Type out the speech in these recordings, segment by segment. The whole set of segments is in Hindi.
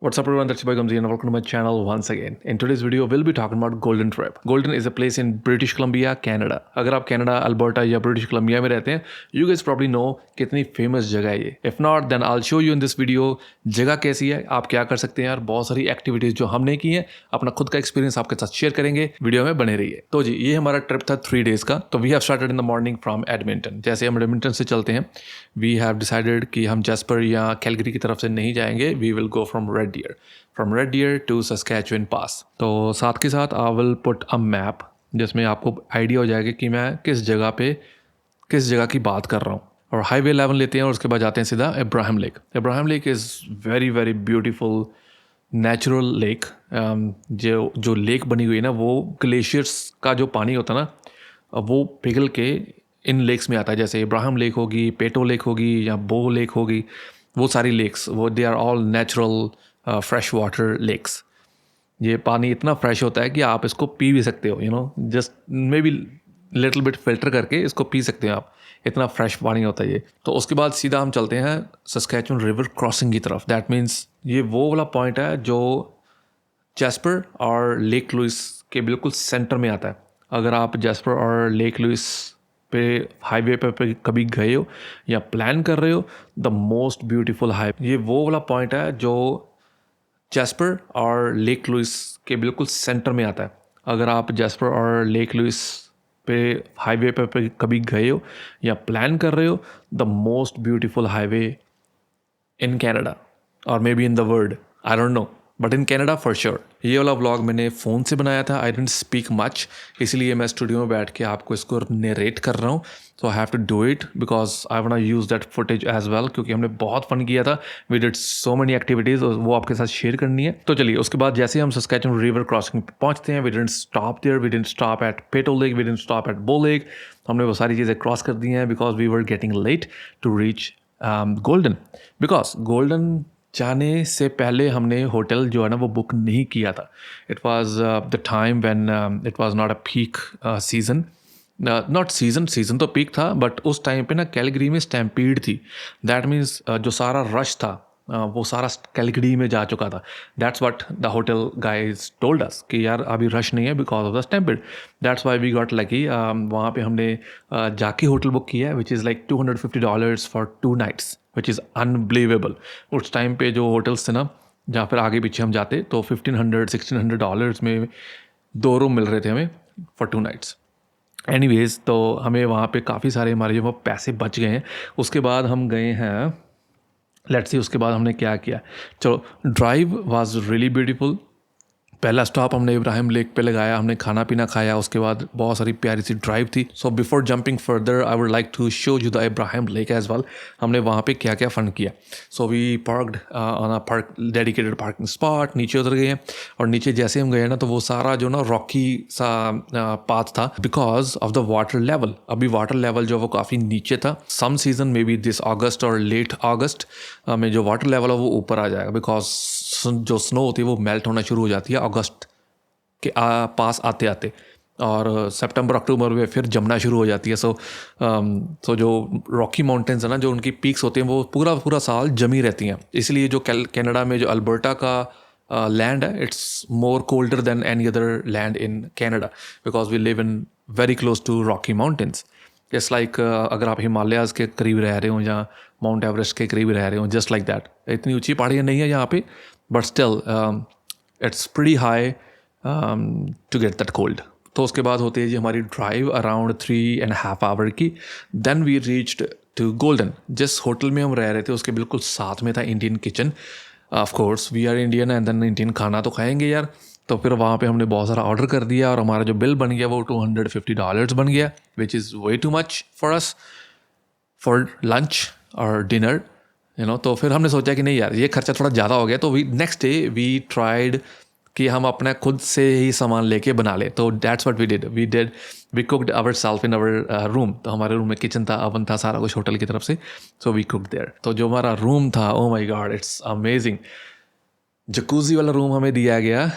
What's up everyone, that's your boy Gamzee and welcome to my channel once again. In today's video, we'll be talking about Golden Trip. Golden is a place in British Columbia, Canada. अगर आप कनाडा, अल्बर्टा या ब्रिटिश कोलंबिया में रहते हैं, you guys probably know कितनी फेमस जगह है ये. If not, then I'll show you in this video जगह कैसी है, आप क्या कर सकते हैं यार. बहुत सारी एक्टिविटीज़ जो हमने की हैं, अपना खुद का एक्सपीरियंस आपके साथ शेयर करेंगे. वीडियो में बने रहिए. तो जी, ये हमारा ट्रिप था 3 days का. तो we have started in the morning from Edmonton. जैसे हम एडमिंटन से चलते हैं, वी हैव डिसाइडेड कि हम जैस्पर या कैलगरी की तरफ से नहीं जाएंगे. We will go from Red Deer. From Red Deer to Saskatchewan pass. तो साथ के साथ I will put a map जिसमें आपको आइडिया हो जाएगा कि मैं किस जगह की बात कर रहा हूँ. और हाईवे 11 लेते हैं और उसके बाद जाते हैं सीधा Ibrahim lake. Ibrahim lake is very very beautiful natural lake. जो लेक बनी हुई है ना, वो ग्लेशियर्स का जो पानी होता है ना, वो पिघल के इन लेक्स में आता है. जैसे इब्राहिम लेक होगी, पेटो लेक होगी या बो लेक होगी, वो सारी लेक्स वो they are all natural fresh water lakes. ये पानी इतना फ्रेश होता है कि आप इसको पी भी सकते हो, just may be little bit filter करके इसको पी सकते हो आप. इतना फ्रेश पानी होता है ये. तो उसके बाद सीधा हम चलते हैं सस्कैचुअन रिवर क्रॉसिंग की तरफ. दैट मीन्स ये वो वाला पॉइंट है जो जैस्पर और लेक लुइस के बिल्कुल सेंटर में आता है. अगर आप जैस्पर और लेक लुइस पे हाईवे पे कभी गए हो या प्लान कर रहे हो, द मोस्ट ब्यूटीफुल ये वो वाला पॉइंट है जो जैस्पर और लेक लुइस के बिल्कुल सेंटर में आता है. अगर आप जैस्पर और लेक लुइस पे हाईवे पे कभी गए हो या प्लान कर रहे हो, the most beautiful highway in Canada और may be in the world, I don't know, but in Canada for sure. ये वाला व्लॉग मैंने फ़ोन से बनाया था. आई डेंट स्पीक मच, इसलिए मैं स्टूडियो में बैठ के आपको इसको नरेट कर रहा हूँ. So I have to do it because I want to use that footage as well, क्योंकि हमने बहुत फन किया था. We did so many activities, वो आपके साथ शेयर करनी है. तो चलिए, उसके बाद जैसे हम सस्कैचुअन रिवर क्रॉसिंग पहुँचते हैं, we didn't stop there, we didn't stop at Peyto Lake, we didn't stop at Bow Lake. हमने वो सारी चीज़ें क्रॉस कर दी हैं because we were getting late to reach Golden. Because Golden जाने से पहले हमने होटल जो है ना वो बुक नहीं किया था. It was the time when it was not a peak season. Not season तो पीक था, बट उस टाइम पे ना कैलगरी में स्टैम्पीड थी. दैट मीन्स जो सारा रश था वो सारा कैलगरी में जा चुका था. That's what the hotel guys told us कि यार अभी रश नहीं है because of the stampede. That's why we got lucky. वहाँ पे हमने जाके होटल बुक किया है which is like $250 for 2 nights, which is unbelievable. उस टाइम पे जो होटल्स थे ना, जहाँ फिर आगे पीछे हम जाते तो $1,500-$1,600 में 2 रूम मिल रहे थे हमें फॉर 2 nights. एनीवेज, तो हमें वहाँ पे काफ़ी सारे हमारे जो पैसे बच गए हैं. उसके बाद हम गए हैं, लेट्स सी उसके बाद हमने क्या किया. चलो, ड्राइव वाज रियली ब्यूटीफुल. पहला स्टॉप हमने इब्राहिम लेक पे लगाया, हमने खाना पीना खाया, उसके बाद बहुत सारी प्यारी सी ड्राइव थी. So before jumping further I would like to show you the Abraham lake as well. हमने वहाँ पे क्या क्या फ़न किया. So we parked on a park dedicated parking spot. नीचे उतर गए हैं और नीचे जैसे हम गए ना, तो वो सारा जो ना रॉकी सा पाथ था because of the water level. अभी वाटर लेवल जो वो काफ़ी नीचे था. सम सीज़न मे बी दिस अगस्त और लेट अगस्त में जो वाटर लेवल है वो ऊपर आ जाएगा बिकॉज जो स्नो होती है वो मेल्ट होना शुरू हो जाती है अगस्त के पास आते आते, और सितंबर अक्टूबर में फिर जमना शुरू हो जाती है. सो जो रॉकी माउंटेन्स है ना, जो उनकी पीक्स होती हैं वो पूरा साल जमी रहती हैं. इसलिए जो कनाडा में जो अल्बर्टा का लैंड है, it's more colder than any other land in Canada because we live in very close to Rocky mountains. Just like अगर आप हिमालयाज़ के करीब रह रहे हो या माउंट एवरेस्ट के करीब रह रहे हो, जस्ट लाइक दैट. इतनी ऊंची पहाड़ियाँ नहीं है यहाँ पे, but still it's pretty high to get that cold. तो उसके बाद होती है जी हमारी ड्राइव अराउंड 3.5 hour की. Then we reached to Golden. जिस होटल में हम रह रहे थे उसके बिल्कुल साथ में था Indian kitchen. Of course we are Indian and then Indian खाना तो खाएंगे यार. तो फिर वहाँ पे हमने बहुत सारा ऑर्डर कर दिया और हमारा जो बिल बन गया वो $250 बन गया, which is way too much for us for lunch और डिनर, तो फिर हमने सोचा कि नहीं यार, ये खर्चा थोड़ा ज़्यादा हो गया. तो नेक्स्ट डे वी ट्राइड कि हम अपना खुद से ही सामान लेके बना ले. तो that's what we cooked our self in our room. तो हमारे रूम में किचन था, अवन था, सारा कुछ होटल की तरफ से. So we cooked there. तो जो हमारा रूम था, oh my god, it's amazing. Jacuzzi वाला रूम हमें दिया गया.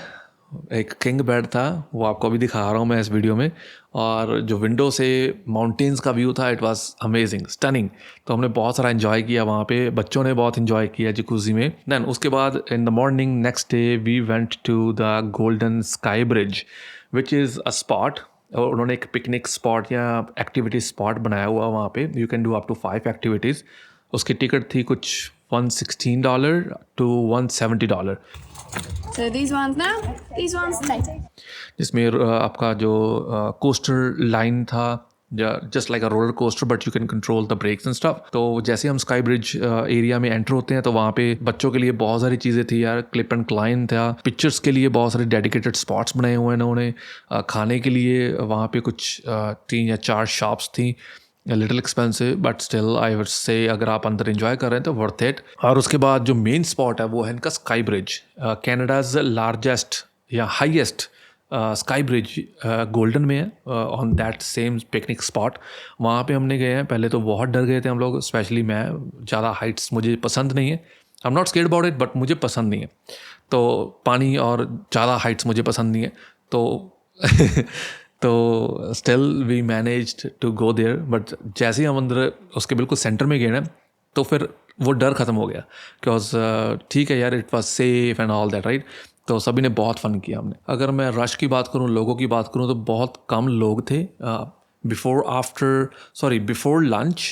एक किंग बेड था, वो आपको अभी दिखा रहा हूँ मैं इस वीडियो में, और जो विंडो से माउंटेन्स का व्यू था, इट वाज अमेजिंग, स्टनिंग। तो हमने बहुत सारा इन्जॉय किया वहाँ पे, बच्चों ने बहुत इन्जॉय किया जकूजी में। देन उसके बाद in the morning next day we went to the golden sky bridge which is a spot, और उन्होंने एक पिकनिक स्पॉट या एक्टिविटी स्पॉट बनाया हुआ वहाँ पे। You can do up to 5 activities. उसकी टिकट थी कुछ $116 to $170, So these ones now, these ones later. जिसमें आपका जो कोस्टर लाइन था, just like a roller coaster but you can control the brakes and stuff. तो जैसे हम स्काई ब्रिज एरिया में एंटर होते हैं तो वहाँ पे बच्चों के लिए बहुत सारी चीज़ें थी यार, क्लिप एंड क्लाइन था, पिक्चर्स के लिए बहुत सारे डेडिकेटेड स्पॉट्स बनाए हुए हैं इन्होंने, खाने के लिए वहाँ पे कुछ 3 या 4 शॉप्स थी, little expensive but still I would say अगर आप अंदर एंजॉय कर रहे हैं तो वर्थ इट। और उसके बाद जो मेन स्पॉट है वो है इनका स्काई ब्रिज, कैनेडाज लार्जेस्ट या हाईएस्ट स्काई ब्रिज गोल्डन में है, on that same picnic spot. वहाँ पे हमने गए हैं, पहले तो बहुत डर गए थे हम लोग, स्पेशली मैं, ज़्यादा हाइट्स मुझे पसंद नहीं है, I am not scared about it but मुझे पसंद नहीं है, तो पानी और ज़्यादा हाइट्स मुझे पसंद नहीं है, तो तो still we managed to go there. But जैसे ही हम अंदर उसके बिल्कुल सेंटर में गए ना, तो फिर वो डर ख़त्म हो गया, बिकॉज ठीक है यार, it was safe and all that, right. तो सभी ने बहुत फ़न किया हमने। अगर मैं रश की बात करूँ, लोगों की बात करूँ, तो बहुत कम लोग थे। बिफोर लंच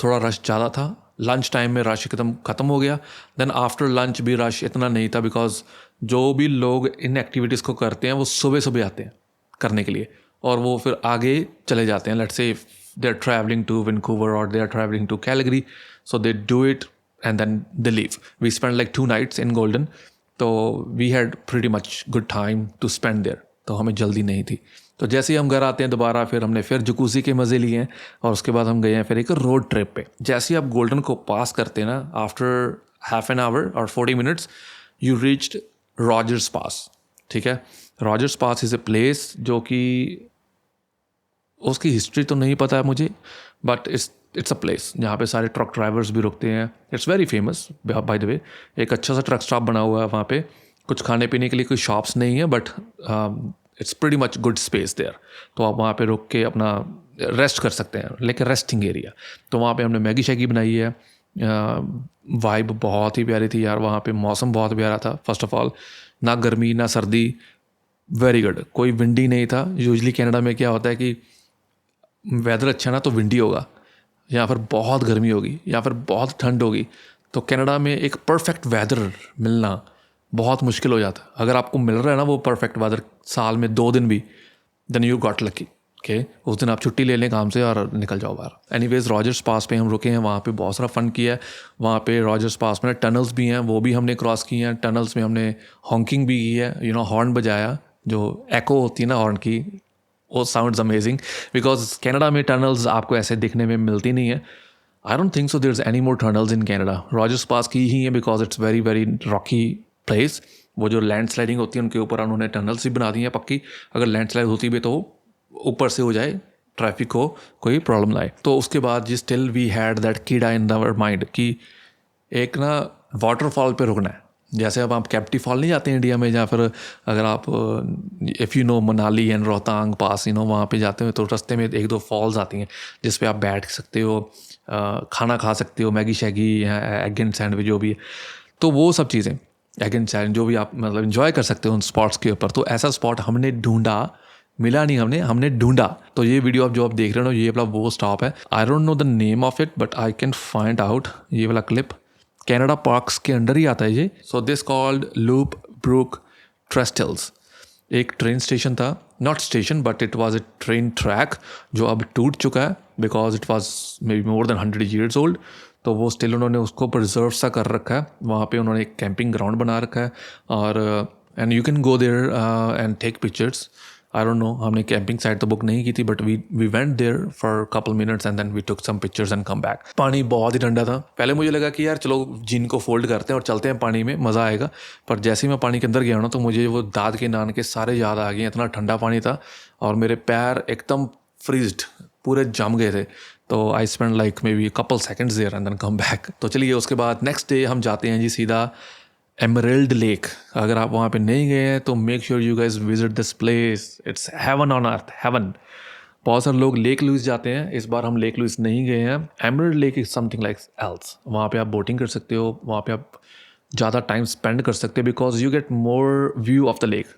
थोड़ा रश ज़्यादा था, लंच टाइम में रश एकदम ख़त्म हो गया। देन आफ्टर लंच भी रश इतना नहीं था, बिकॉज जो भी लोग इन एक्टिविटीज़ को करते हैं वो सुबह सुबह आते हैं करने के लिए, और वो फिर आगे चले जाते हैं। Let's say they are travelling to Vancouver और they are travelling to Calgary, so they do it and then they leave. We spend like 2 nights in Golden, तो we had pretty much good time to spend there, तो हमें जल्दी नहीं थी। तो जैसे ही हम घर आते हैं दोबारा, फिर हमने फिर जकूज़ी के मज़े लिए हैं, और उसके बाद हम गए हैं फिर एक रोड ट्रिप पे। जैसे ही आप गोल्डन को पास करते हैं ना, आफ्टर हाफ एन आवर और 40 minutes यू रीच्ड रॉजर्स पास, ठीक है। Rogers pass is a place जो कि उसकी हिस्ट्री तो नहीं पता है मुझे, बट इट्स अ प्लेस जहाँ पे सारे ट्रक ड्राइवर्स भी रुकते हैं। It's very famous by the way, एक अच्छा सा ट्रक स्टॉप बना हुआ है वहाँ पे। कुछ खाने पीने के लिए कोई शॉप्स नहीं है, but it's pretty much good space there, तो आप वहाँ पे रुक के अपना रेस्ट कर सकते हैं, लाइक रेस्टिंग एरिया। तो वहाँ पे हमने मैगी शैगी बनाई है। वाइब बहुत ही प्यारी थी यार वहाँ पे, मौसम बहुत प्यारा था। फर्स्ट ऑफ ऑल, ना गर्मी ना सर्दी, वेरी गुड, कोई विंडी नहीं था। यूजली कनाडा में क्या होता है कि वेदर अच्छा ना तो विंडी होगा, या फिर बहुत गर्मी होगी, या फिर बहुत ठंड होगी। तो कनाडा में एक परफेक्ट वेदर मिलना बहुत मुश्किल हो जाता है। अगर आपको मिल रहा है ना वो परफेक्ट वेदर साल में 2 दिन भी, then you got lucky. Okay, उस दिन आप छुट्टी ले लें काम से और निकल जाओ बाहर। एनीवेज, रॉजर्स पास पे हम रुके हैं, वहाँ पे बहुत सारा फ़न किया है। वहाँ पे रॉजर्स पास में टनल्स भी हैं, वो भी हमने क्रॉस किए हैं। टनल्स में हमने हॉन्किंग भी की है, हॉर्न बजाया, जो एको होती है ना हॉर्न की, वो साउंड्स अमेजिंग। बिकॉज कनाडा में टनल्स आपको ऐसे दिखने में मिलती नहीं है। I don't think so there is any more tunnels in Canada. Rogers Pass की ही है, because it's very very rocky place. वो जो लैंड स्लाइडिंग होती है उनके ऊपर उन्होंने टनल्स भी बना दी हैं पक्की, अगर लैंड स्लाइड होती भी तो ऊपर से हो जाए, ट्रैफिक को कोई प्रॉब्लम ना आए। तो उसके बाद जी स्टिल वी हैड दैट कीड़ा इन आवर माइंड कि एक ना वाटरफॉल पे रुकना है। जैसे अब आप कैप्टी फॉल नहीं जाते हैं इंडिया में, या फिर अगर आप if you know Manali and Rohtang Pass वहाँ पे जाते हो, तो रास्ते में 1-2 फॉल्स आती हैं जिस पे आप बैठ सकते हो, खाना खा सकते हो, मैगी शैगी या एग एंड सैंडविच जो भी है, तो वो सब चीज़ें एग एंड सैंडविच जो भी आप मतलब इन्जॉय कर सकते हो उन स्पॉट्स के ऊपर। तो ऐसा स्पॉट हमने ढूंढा, मिला नहीं, हमने ढूंढा। तो ये वीडियो आप जो आप देख रहे हो, ये वाला वो स्टॉप है। I don't know the name of it but I can find out. ये वाला क्लिप कनाडा पार्क्स के अंडर ही आता है ये। So this called Loop Brook trestles. एक ट्रेन स्टेशन था, not station but it was a train track जो अब टूट चुका है, because it was maybe more than 100 years old. तो वो स्टिल उन्होंने उसको प्रिजर्व सा कर रखा है। वहाँ पे उन्होंने एक कैंपिंग ग्राउंड बना रखा है, और and you can go there and take pictures. I don't know, हमने कैंपिंग साइट तो बुक नहीं की थी, but we went there for couple minutes and then we took some pictures and come back. पानी बहुत ही ठंडा था। पहले मुझे लगा कि यार चलो जिन को फोल्ड करते हैं और चलते हैं पानी में, मज़ा आएगा। पर जैसे ही मैं पानी के अंदर गया ना, तो मुझे वो दाद के नान के सारे याद आ गए। इतना ठंडा पानी था और मेरे पैर एकदम फ्रीज्ड, पूरे जम गए थे। तो I spend like maybe couple seconds there and then come back. तो चलिए उसके बाद नेक्स्ट डे हम जाते हैं जी सीधा एमरल्ड लेक, अगर आप वहाँ पे नहीं गए हैं तो make sure you guys visit this place, it's heaven on earth, heaven. बहुत सारे लोग लेक लुइस जाते हैं, इस बार हम लेक लुइस नहीं गए हैं। Emerald lake is something like else, वहाँ पे आप बोटिंग कर सकते हो, वहाँ पे आप ज़्यादा टाइम स्पेंड कर सकते हो because you get more view of the lake.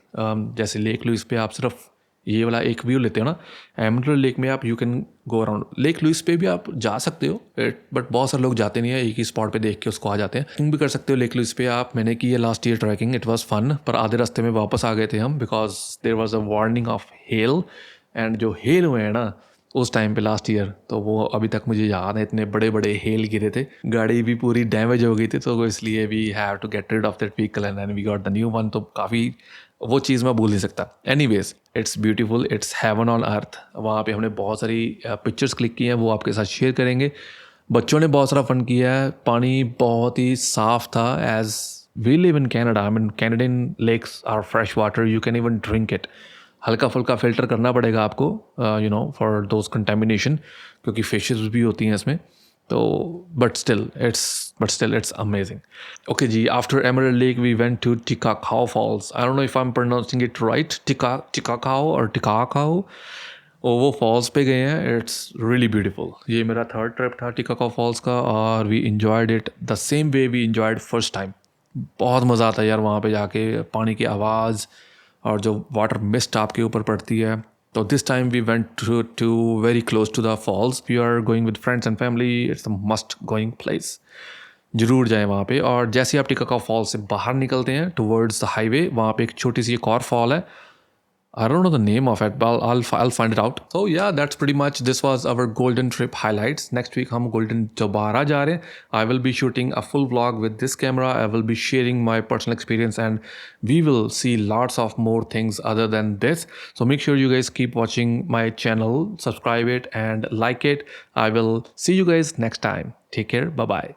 जैसे लेक लुइस पे आप सिर्फ ये वाला एक व्यू लेते हो ना, एमरल्ड लेक में आप you can go around. Lake Louise पे भी आप जा सकते हो बट बहुत सारे लोग जाते नहीं है, एक ही स्पॉट पे देख के उसको आ जाते हैं। ट्रैकिंग भी कर सकते हो लेक लुइस पे आप, मैंने की है last year trekking, it was fun, पर आधे रास्ते में वापस आ गए थे हम because there was a warning of hail, and जो हेल हुए हैं ना उस टाइम पे लास्ट ईयर, तो वो अभी तक मुझे याद है, इतने बड़े बड़े हेल गिरे थे, गाड़ी भी पूरी डैमेज हो गई थी, तो इसलिए we have to get rid of that vehicle and we got the new one. तो काफ़ी वो चीज़ मैं भूल नहीं सकता। Anyways it's beautiful, it's heaven on earth. वहाँ पे हमने बहुत सारी पिक्चर्स क्लिक की हैं, वो आपके साथ शेयर करेंगे। बच्चों ने बहुत सारा फन किया है, पानी बहुत ही साफ था। As we live in Canada, I mean Canadian lakes are fresh water, you can even drink it. हल्का फुल्का फ़िल्टर करना पड़ेगा आपको, you know, for those contamination, क्योंकि फिशेस भी होती हैं इसमें, तो but still it's amazing. Okay जी, after Emerald Lake we went to Takakkaw Falls. I don't know if I am pronouncing it right, Takakkaw और टिकाकाओ, वो फॉल्स पे गए हैं। It's really beautiful. ये मेरा थर्ड ट्रिप था टिकाकाओ फॉल्स का, और we enjoyed it the same way we enjoyed first time. बहुत मज़ा आता है यार वहाँ पे जाके, पानी की आवाज़ और जो वाटर मिस्ट आपके ऊपर पड़ती है। तो this time we went to very close to the falls. We are going with friends and family, it's a must going place, जरूर जाएं वहाँ पे। और जैसे आप टिकाकाओ फॉल से बाहर निकलते हैं टुवर्ड्स द हाईवे, वहाँ पे एक छोटी सी एक और फॉल है, I don't know the name of it, but I'll find it out. So yeah, that's pretty much, this was our golden trip highlights. Next week हम golden दोबारा जा रहे हैं. I will be shooting a full vlog with this camera. I will be sharing my personal experience, and we will see lots of more things other than this. So make sure you guys keep watching my channel, subscribe it and like it. I will see you guys next time. Take care. Bye bye.